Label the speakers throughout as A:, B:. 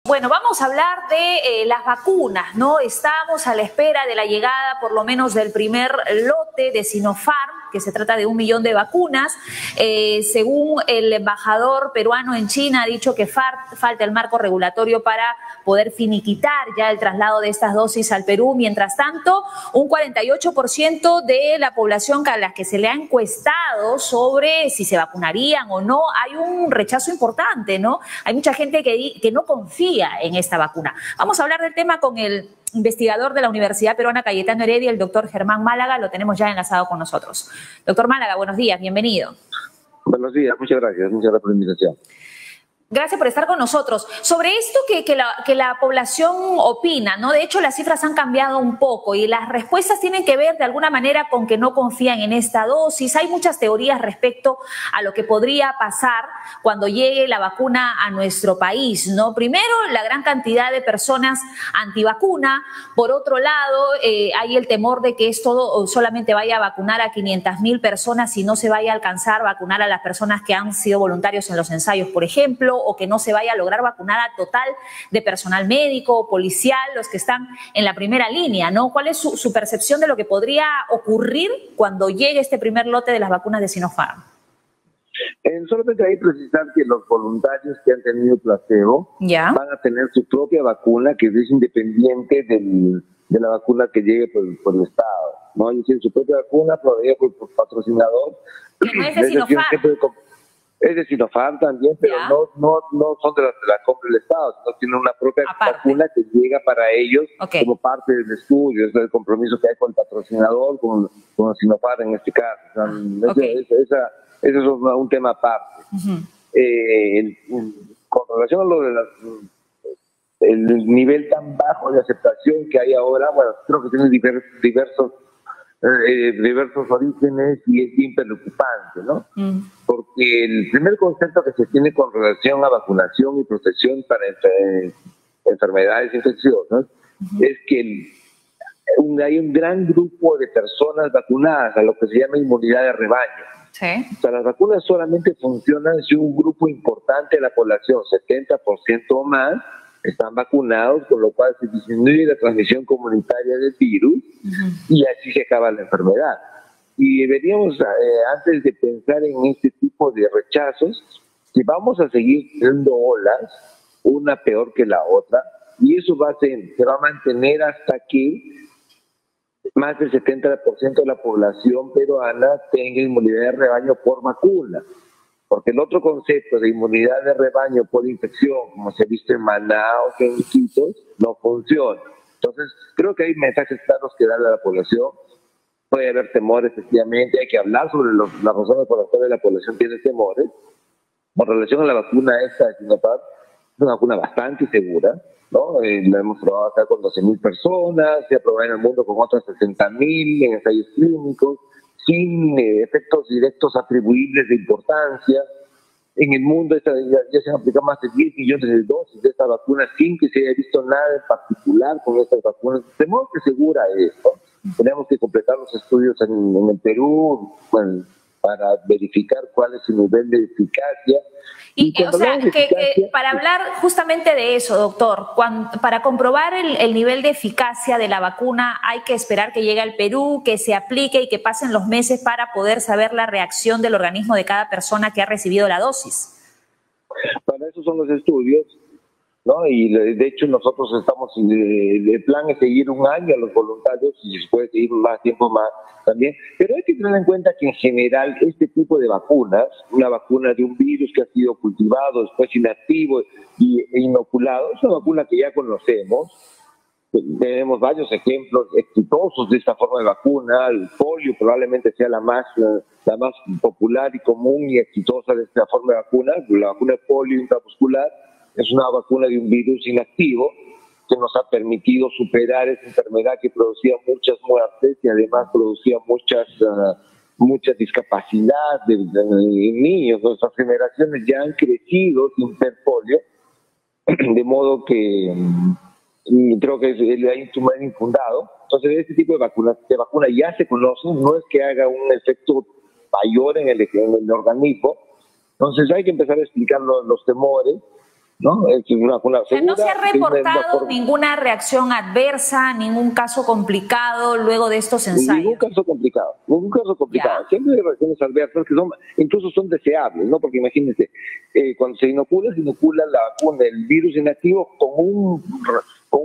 A: Bueno, vamos a hablar de las vacunas, ¿no? Estamos a la espera de la llegada, por lo menos, del primer lote de Sinopharm, que se trata de 1 millón de vacunas. Según el embajador peruano en China, ha dicho que falta el marco regulatorio para poder finiquitar ya el traslado de estas dosis al Perú. Mientras tanto, un 48% de la población a la que se le ha encuestado sobre si se vacunarían o no, hay un rechazo importante, ¿no? Hay mucha gente que no confía en esta vacuna. Vamos a hablar del tema con el investigador de la Universidad Peruana Cayetano Heredia, el doctor Germán Málaga. Lo tenemos ya enlazado con nosotros. Doctor Málaga, buenos días, bienvenido.
B: Buenos días, muchas gracias por la invitación.
A: Gracias por estar con nosotros. Sobre esto que la población opina, ¿no? De hecho, las cifras han cambiado un poco y las respuestas tienen que ver de alguna manera con que no confían en esta dosis. Hay muchas teorías respecto a lo que podría pasar cuando llegue la vacuna a nuestro país, ¿no? Primero, la gran cantidad de personas antivacuna. Por otro lado, hay el temor de que esto solamente vaya a vacunar a 500.000 personas y no se vaya a alcanzar a vacunar a las personas que han sido voluntarios en los ensayos, por ejemplo, o que no se vaya a lograr vacunar a total de personal médico, policial, los que están en la primera línea, ¿no? ¿Cuál es su percepción de lo que podría ocurrir cuando llegue este primer lote de las vacunas de Sinopharm?
B: Solamente hay que precisar que los voluntarios que han tenido placebo van a tener su propia vacuna, que es independiente de la vacuna que llegue por el Estado, ¿no? Es decir, su propia vacuna proveída por patrocinador.
A: Que no es de Sinopharm.
B: Es de Sinopharm también, pero no son de la compra del Estado, sino tienen una propia vacuna que llega para ellos como parte del estudio. Ese es el compromiso que hay con el patrocinador, con Sinopharm en este caso. O sea, ese es un tema aparte. Con relación a lo de el nivel tan bajo de aceptación que hay ahora, bueno, creo que tiene diversos orígenes y es bien preocupante, ¿no? Porque el primer concepto que se tiene con relación a vacunación y protección para enfermedades infecciosas es que hay un gran grupo de personas vacunadas, a lo que se llama inmunidad de rebaño. O sea, las vacunas solamente funcionan si un grupo importante de la población, 70% o más, están vacunados, con lo cual se disminuye la transmisión comunitaria del virus y así se acaba la enfermedad. Y deberíamos, antes de pensar en este tipo de rechazos, que vamos a seguir teniendo olas, una peor que la otra, y eso se va a mantener hasta que más del 70% de la población peruana tenga inmunidad de rebaño por vacuna. Porque el otro concepto de inmunidad de rebaño por infección, como se ha visto en Manaos, en Iquitos, no funciona. Entonces, creo que hay mensajes claros que darle a la población. Puede haber temores, efectivamente, hay que hablar sobre las razones por las cuales la población tiene temores. Con relación a la vacuna esta de Sinopharm, es una vacuna bastante segura, ¿no? La hemos probado acá con 12.000 personas, se ha probado en el mundo con otras 60.000 en ensayos clínicos, sin efectos directos atribuibles de importancia. En el mundo ya se han aplicado más de 10 millones de dosis de esta vacuna sin que se haya visto nada en particular con estas vacunas. De modo que segura esto. Tenemos que completar los estudios en el Perú para verificar cuál es su nivel de eficacia.
A: Para hablar justamente de eso, doctor, para comprobar el nivel de eficacia de la vacuna hay que esperar que llegue al Perú, que se aplique y que pasen los meses para poder saber la reacción del organismo de cada persona que ha recibido la dosis.
B: Para eso son los estudios, ¿no? Y de hecho nosotros el plan es seguir 1 año a los voluntarios y se puede seguir más tiempo más también, pero hay que tener en cuenta que en general este tipo de vacunas, una vacuna de un virus que ha sido cultivado, después inactivo e inoculado, es una vacuna que ya conocemos. Tenemos varios ejemplos exitosos de esta forma de vacuna. El polio probablemente sea la más popular y común y exitosa de esta forma de vacuna. La vacuna de polio intramuscular es una vacuna de un virus inactivo que nos ha permitido superar esa enfermedad que producía muchas muertes y además producía mucha discapacidad de niños. Nuestras generaciones ya han crecido sin ser polio, de modo que creo que hay un tumor infundado. Entonces, este tipo de vacuna ya se conoce, no es que haga un efecto mayor en el organismo. Entonces, hay que empezar a explicar los temores ¿no? Es una vacuna segura.
A: No se ha reportado ninguna reacción adversa, ningún caso complicado luego de estos ensayos.
B: Ningún caso complicado. Siempre hay reacciones adversas que incluso son deseables, ¿no? Porque imagínense, cuando se inocula la vacuna, el virus inactivo con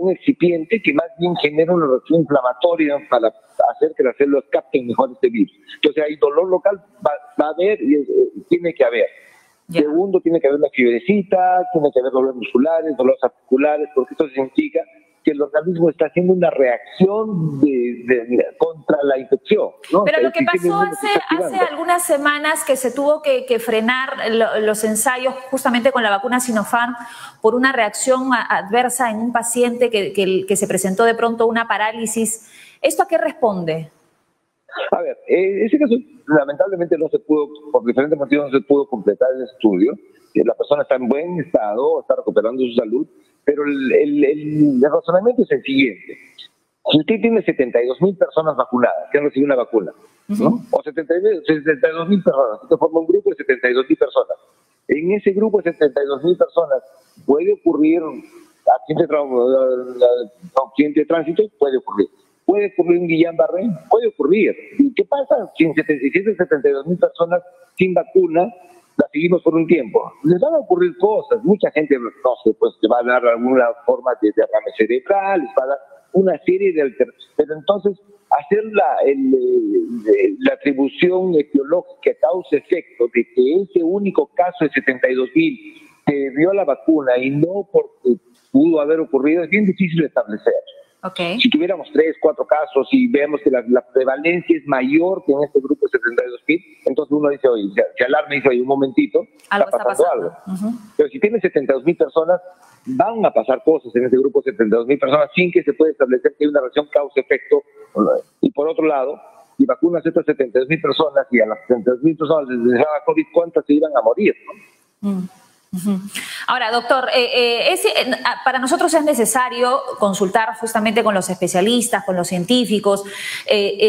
B: un excipiente que más bien genera una reacción inflamatoria para hacer que las células capten mejor este virus. Entonces hay dolor local, va a haber y tiene que haber. Segundo, tiene que haber una fiebrecita, tiene que haber dolores musculares, dolores articulares, porque esto significa que el organismo está haciendo una reacción contra la infección, ¿no?
A: Pero lo que pasó hace algunas semanas que se tuvo que frenar los ensayos justamente con la vacuna Sinopharm por una reacción adversa en un paciente que se presentó de pronto una parálisis. ¿Esto a qué responde?
B: A ver, ese caso lamentablemente no se pudo, por diferentes motivos no se pudo completar el estudio. La persona está en buen estado, está recuperando su salud, pero el razonamiento es el siguiente. Si usted tiene 72,000 personas vacunadas que han recibido una vacuna, ¿no? O 72,000 personas, usted forma un grupo de 72,000 personas. En ese grupo de 72,000 personas puede ocurrir accidente de tránsito, puede ocurrir. Puede ocurrir un Guillain-Barré, puede ocurrir. ¿Y qué pasa si en 72,000 personas sin vacuna las seguimos por un tiempo? Les van a ocurrir cosas. Mucha gente, no sé, pues te va a dar alguna forma de derrame cerebral, les va a dar una serie de alternativas. Pero entonces, hacer la atribución etiológica causa-efecto de que ese único caso de 72,000 se debió a la vacuna y no porque pudo haber ocurrido, es bien difícil de establecer.
A: Okay.
B: Si tuviéramos 3, 4 casos y vemos que la prevalencia es mayor que en este grupo de 72,000, entonces uno dice, oye, se alarma y dice, oye, un momentito, está pasando algo. Pero si tienes 72,000 personas, van a pasar cosas en este grupo de 72,000 personas sin que se pueda establecer que hay una relación causa-efecto. Y por otro lado, si vacunas a estas 72,000 personas y a las 72,000 personas les dejaba COVID, ¿cuántas se iban a morir? ¿No?
A: Ahora, doctor, para nosotros es necesario consultar justamente con los especialistas, con los científicos,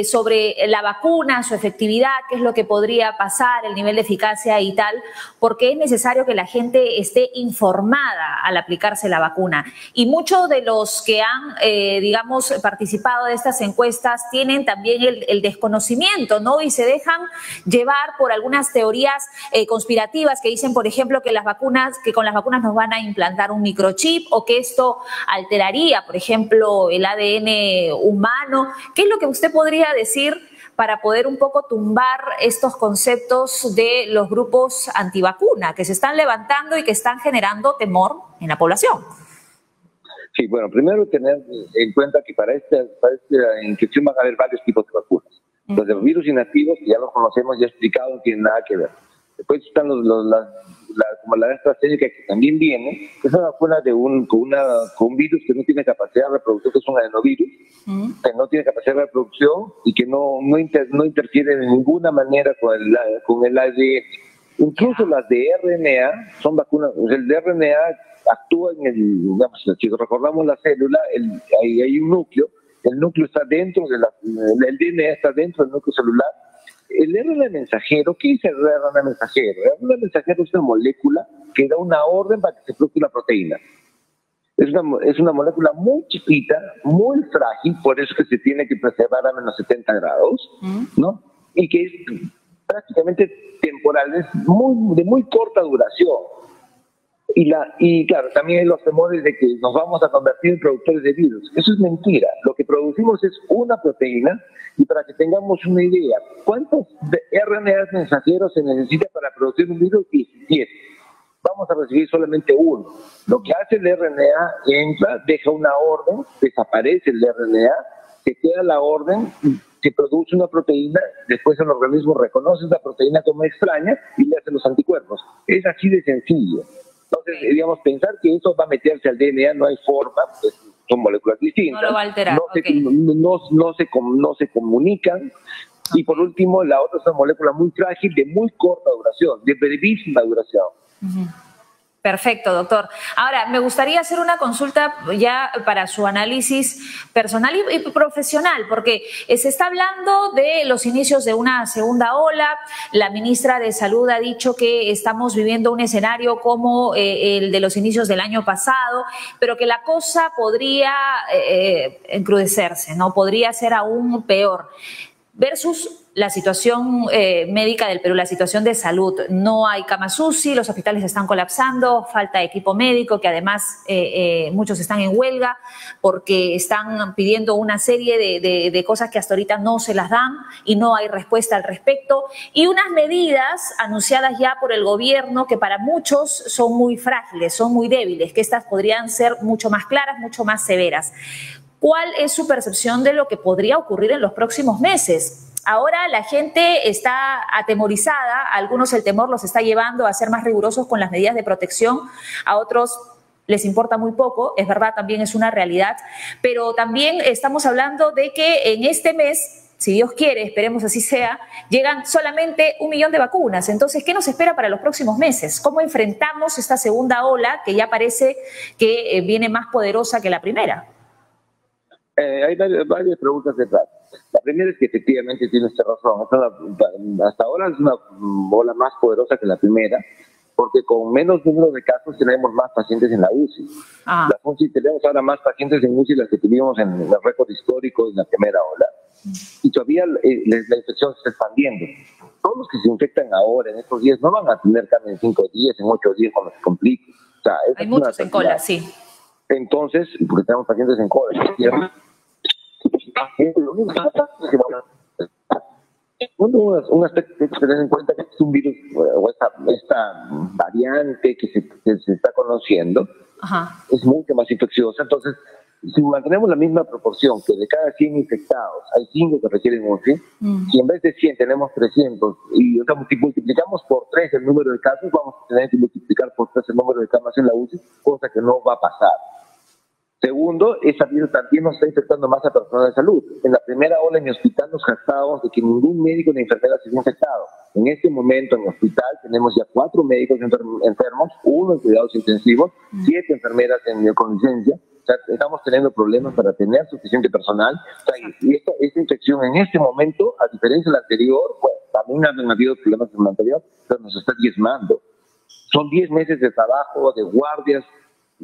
A: sobre la vacuna, su efectividad, qué es lo que podría pasar, el nivel de eficacia y tal, porque es necesario que la gente esté informada al aplicarse la vacuna. Y muchos de los que han, digamos, participado de estas encuestas tienen también el desconocimiento, ¿no? Y se dejan llevar por algunas teorías conspirativas que dicen, por ejemplo, que con las vacunas nos van a implantar un microchip o que esto alteraría, por ejemplo, el ADN humano. ¿Qué es lo que usted podría decir para poder un poco tumbar estos conceptos de los grupos antivacuna que se están levantando y que están generando temor en la población?
B: Sí, bueno, primero tener en cuenta que para esta infección van a haber varios tipos de vacunas. Los de virus inactivos, que ya los conocemos, ya he explicado, no tienen nada que ver. Después están como la AstraZeneca, que también viene, que es una vacuna con un virus que no tiene capacidad de reproducción, que es un adenovirus, que no tiene capacidad de reproducción y que no interfiere de ninguna manera con el ADN. Incluso las de RNA son vacunas, el de RNA actúa digamos, si recordamos la célula, hay un núcleo, el núcleo está dentro el DNA está dentro del núcleo celular. El RNA mensajero, ¿qué es el RNA mensajero? El RNA mensajero es una molécula que da una orden para que se produzca una proteína. Es una molécula muy chiquita, muy frágil, por eso que se tiene que preservar a menos 70 grados, ¿no? Y que es prácticamente temporal, es de muy corta duración. Y claro, también hay los temores de que nos vamos a convertir en productores de virus. Eso es mentira. Lo que producimos es una proteína, y para que tengamos una idea, ¿cuántos RNAs mensajeros se necesita para producir un virus? 17. Vamos a recibir solamente uno. Lo que hace el RNA, entra, deja una orden, desaparece el RNA, se queda la orden, se produce una proteína, después el organismo reconoce esa proteína como extraña y le hace los anticuerpos. Es así de sencillo. Entonces, digamos, pensar que eso va a meterse al DNA no hay forma, pues son moléculas distintas.
A: No lo va a alterar.
B: No se comunican. Y por último, la otra es una molécula muy frágil, de muy corta duración, de brevísima duración.
A: Perfecto, doctor. Ahora, me gustaría hacer una consulta ya para su análisis personal y profesional, porque se está hablando de los inicios de una segunda ola. La ministra de Salud ha dicho que estamos viviendo un escenario como el de los inicios del año pasado, pero que la cosa podría encrudecerse, ¿no? Podría ser aún peor. Versus la situación médica del Perú, la situación de salud. No hay camas UCI, los hospitales están colapsando, falta equipo médico, que además muchos están en huelga porque están pidiendo una serie de cosas que hasta ahorita no se las dan y no hay respuesta al respecto. Y unas medidas anunciadas ya por el gobierno que para muchos son muy frágiles, son muy débiles, que estas podrían ser mucho más claras, mucho más severas. ¿Cuál es su percepción de lo que podría ocurrir en los próximos meses? Ahora la gente está atemorizada, a algunos el temor los está llevando a ser más rigurosos con las medidas de protección, a otros les importa muy poco, es verdad, también es una realidad, pero también estamos hablando de que en este mes, si Dios quiere, esperemos así sea, llegan solamente 1 millón de vacunas. Entonces, ¿qué nos espera para los próximos meses? ¿Cómo enfrentamos esta segunda ola que ya parece que viene más poderosa que la primera?
B: Hay varias preguntas detrás. La primera es que efectivamente tiene usted razón. Hasta ahora es una ola más poderosa que la primera, porque con menos número de casos tenemos más pacientes en la UCI. La UCI tenemos ahora más pacientes en UCI de las que tuvimos en el récord histórico de la primera ola. Y todavía la infección se está expandiendo. Todos los que se infectan ahora, en estos días, no van a tener cambio en 5 días, en 8 días, cuando se complique. O sea,
A: hay muchos en cola, sí.
B: Entonces, porque tenemos pacientes en cola, un aspecto que hay que tener en cuenta es que es un virus, o esta variante que se está conociendo, es mucho más infecciosa. Entonces, si mantenemos la misma proporción, que de cada 100 infectados hay 5 que requieren UCI, si en vez de 100 tenemos 300 y multiplicamos por 3 el número de casos, vamos a tener que multiplicar por 3 el número de camas en la UCI, cosa que no va a pasar. Segundo, esa virus también nos está infectando más a personas de salud. En la primera ola en mi hospital nos jactábamos de que ningún médico ni enfermera se había infectado. En este momento en el hospital tenemos ya 4 médicos enfermos, 1 en cuidados intensivos, 7 enfermeras con licencia. O sea, estamos teniendo problemas para tener suficiente personal. O sea, y esta infección en este momento, a diferencia de la anterior, bueno, también han habido problemas en la anterior, pero nos está diezmando. Son 10 meses de trabajo, de guardias,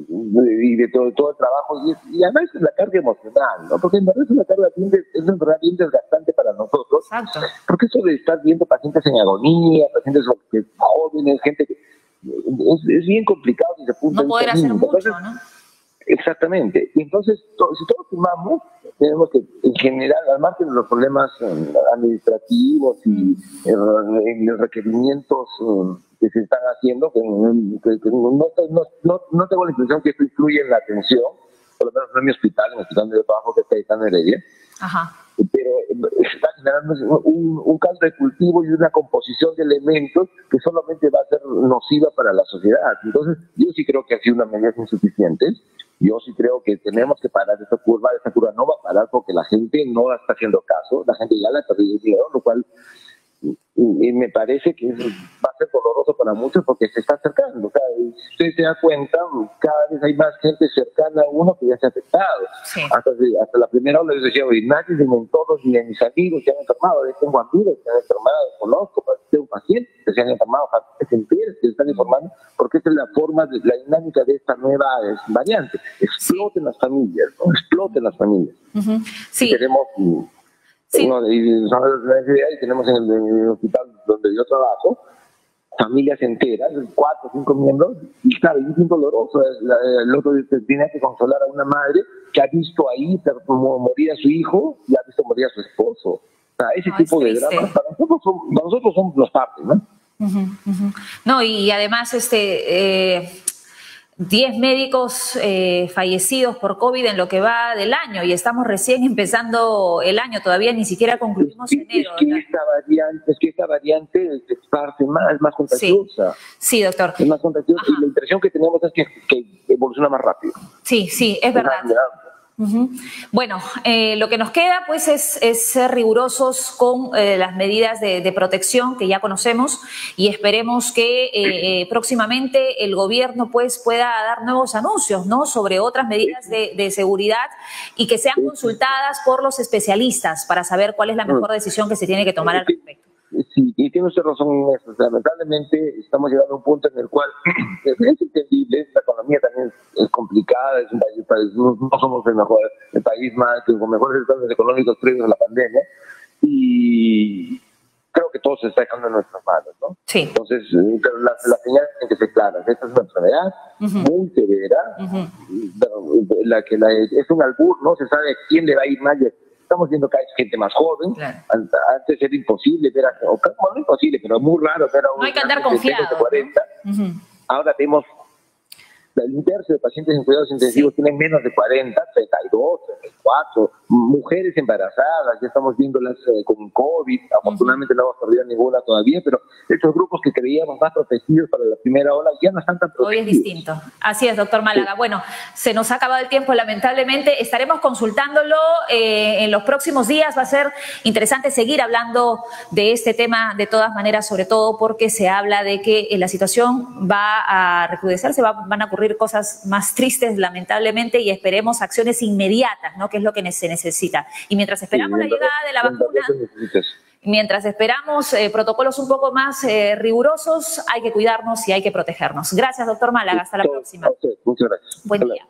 B: y de todo el trabajo, y además es la carga emocional, ¿no? Porque en verdad es una carga bien desgastante para nosotros.
A: Exacto.
B: Porque eso de estar viendo pacientes en agonía, pacientes jóvenes, gente que es bien complicado desde el punto de vista.
A: No poder hacer mucho, entonces, ¿no?
B: Exactamente. Y entonces, si todos sumamos, tenemos que, en general, al margen de los problemas administrativos y los requerimientos que se están haciendo, que no tengo la impresión que esto influye en la atención, por lo menos no en mi hospital, en el hospital de trabajo que está Cayetano Heredia, pero está generando un caldo de cultivo y una composición de elementos que solamente va a ser nociva para la sociedad. Entonces, yo sí creo que ha sido una medida insuficiente. Yo sí creo que tenemos que parar esta curva no va a parar porque la gente no está haciendo caso, la gente ya la está perdiendo, lo cual y me parece que va a ser doloroso para muchos porque se está acercando. O sea, si usted se da cuenta, cada vez hay más gente cercana a uno que ya se ha afectado. Sí. Hasta la primera ola yo decía, oye, nadie de mis entornos ni de mis amigos se han enfermado. Yo tengo amigos que se han enfermado, conozco, tengo pacientes que se han enfermado, pacientes enteros que se están informando, porque esa es la forma, la dinámica de esta nueva variante. Exploten las familias, ¿no? Exploten las familias.
A: Sí.
B: Y tenemos... Sí. Y tenemos en el hospital donde yo trabajo familias enteras, 4 o 5 miembros, y claro, es bien doloroso. El otro tiene que consolar a una madre que ha visto ahí morir a su hijo y ha visto morir a su esposo. O sea, ese tipo de dramas para nosotros son los partes, ¿no?
A: No, y además 10 médicos fallecidos por COVID en lo que va del año, y estamos recién empezando el año, todavía ni siquiera concluimos enero.
B: Es que esta variante se esparce más, es más contagiosa.
A: Sí, doctor.
B: Es más contagiosa y la impresión que tenemos es que evoluciona más rápido.
A: Sí, es verdad. Bueno, lo que nos queda pues es ser rigurosos con las medidas de protección que ya conocemos y esperemos que próximamente el gobierno pues pueda dar nuevos anuncios, ¿no?, sobre otras medidas de seguridad y que sean consultadas por los especialistas para saber cuál es la mejor decisión que se tiene que tomar al respecto.
B: Sí, y tiene usted razón en eso. O sea, lamentablemente estamos llegando a un punto en el cual es entendible, la economía también es complicada, es un país no somos el país más con mejores estados económicos previos a la pandemia, y creo que todo se está dejando en nuestras manos, ¿no?
A: Sí.
B: Entonces, las señales tienen que ser claras. Esta es una enfermedad muy severa, es un albur, no se sabe a quién le va a ir mal. Estamos viendo que hay gente más joven. Claro. Antes era imposible ver no imposible, pero muy raro ver a un...
A: No hay que andar confiado.
B: De 40. Ahora tenemos un tercio de pacientes en cuidados intensivos tienen menos de 40, 32, 34, mujeres embarazadas, ya estamos viéndolas con COVID, afortunadamente no hemos perdido ninguna todavía, pero estos grupos que creíamos más protegidos para la primera ola ya no están tan protegidos.
A: Hoy es distinto. Así es, doctor Málaga. Sí. Bueno, se nos ha acabado el tiempo, lamentablemente. Estaremos consultándolo en los próximos días. Va a ser interesante seguir hablando de este tema de todas maneras, sobre todo porque se habla de que la situación va a recrudecerse, van a ocurrir cosas más tristes, lamentablemente, y esperemos acciones inmediatas, ¿no?, que es lo que se necesita. Y mientras esperamos la llegada de la vacuna, mientras esperamos protocolos un poco más rigurosos, hay que cuidarnos y hay que protegernos. Gracias, doctor Málaga. Hasta la próxima.
B: Muchas gracias.
A: Buen día.